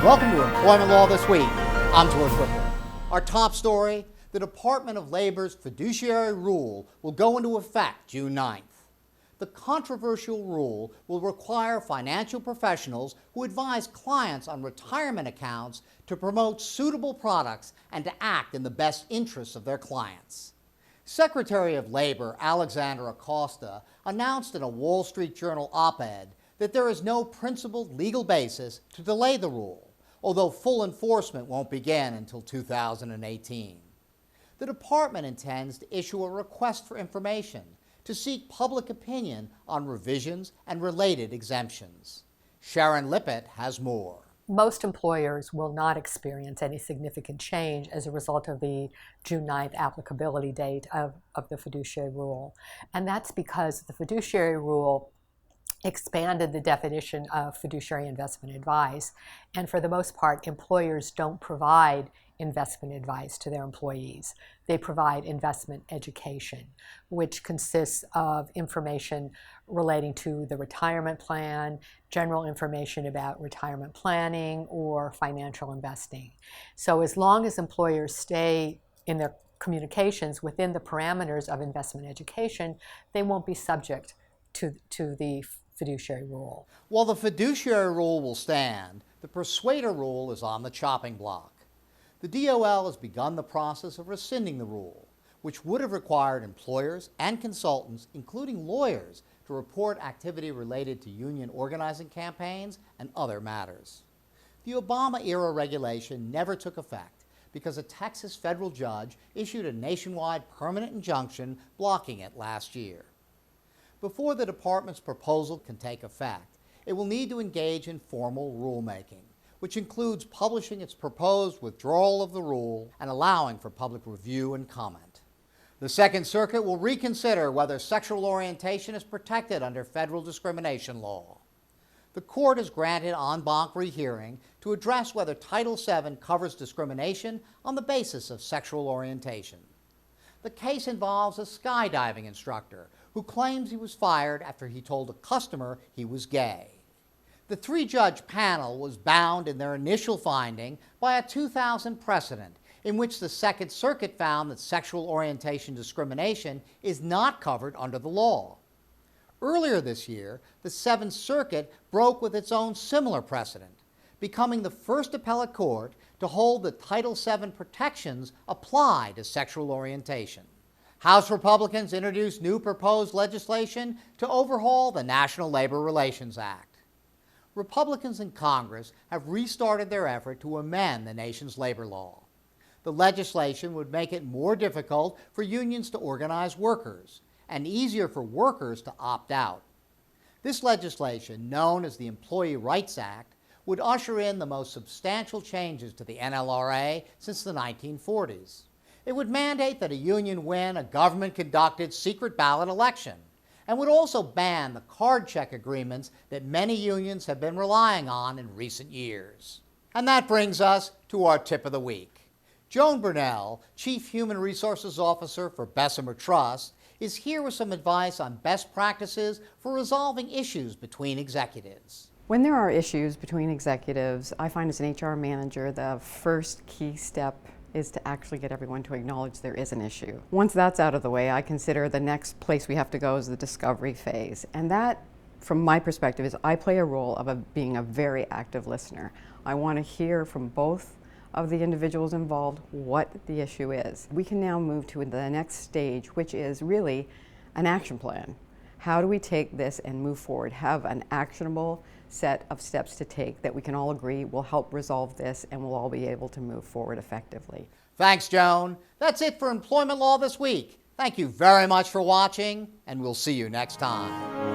Welcome to Employment Law This Week. I'm George Whipple. Our top story, the Department of Labor's Fiduciary Rule will go into effect June 9th. The controversial rule will require financial professionals who advise clients on retirement accounts to promote suitable products and to act in the best interests of their clients. Secretary of Labor Alexander Acosta announced in a Wall Street Journal op-ed that there is no principled legal basis to delay the rule, although full enforcement won't begin until 2018. The department intends to issue a request for information to seek public opinion on revisions and related exemptions. Sharon Lippett has more. Most employers will not experience any significant change as a result of the June 9th applicability date of the Fiduciary Rule. And that's because the Fiduciary Rule expanded the definition of fiduciary investment advice, and for the most part, employers don't provide investment advice to their employees. They provide investment education, which consists of information relating to the retirement plan, general information about retirement planning or financial investing. So as long as employers stay in their communications within the parameters of investment education, they won't be subject to the Fiduciary Rule. While the Fiduciary Rule will stand, the Persuader Rule is on the chopping block. The DOL has begun the process of rescinding the rule, which would have required employers and consultants, including lawyers, to report activity related to union organizing campaigns and other matters. The Obama-era regulation never took effect because a Texas federal judge issued a nationwide permanent injunction blocking it last year. Before the department's proposal can take effect, it will need to engage in formal rulemaking, which includes publishing its proposed withdrawal of the rule and allowing for public review and comment. The Second Circuit will reconsider whether sexual orientation is protected under federal discrimination law. The court has granted en banc rehearing to address whether Title VII covers discrimination on the basis of sexual orientation. The case involves a skydiving instructor who claims he was fired after he told a customer he was gay. The three-judge panel was bound in their initial finding by a 2000 precedent in which the Second Circuit found that sexual orientation discrimination is not covered under the law. Earlier this year, the Seventh Circuit broke with its own similar precedent, becoming the first appellate court to hold that Title VII protections apply to sexual orientation. House Republicans introduced new proposed legislation to overhaul the National Labor Relations Act. Republicans in Congress have restarted their effort to amend the nation's labor law. The legislation would make it more difficult for unions to organize workers and easier for workers to opt out. This legislation, known as the Employee Rights Act, would usher in the most substantial changes to the NLRA since the 1940s. It would mandate that a union win a government-conducted secret ballot election, and would also ban the card check agreements that many unions have been relying on in recent years. And that brings us to our tip of the week. Joan Burnell, Chief Human Resources Officer for Bessemer Trust, is here with some advice on best practices for resolving issues between executives. When there are issues between executives, I find as an HR manager the first key step is to actually get everyone to acknowledge there is an issue. Once that's out of the way, I consider the next place we have to go is the discovery phase. And that, from my perspective, is I play a role of being a very active listener. I want to hear from both of the individuals involved what the issue is. We can now move to the next stage, which is really an action plan. How do we take this and move forward, have an actionable set of steps to take that we can all agree will help resolve this and we'll all be able to move forward effectively. Thanks, Joan. That's it for Employment Law This Week. Thank you very much for watching, and we'll see you next time.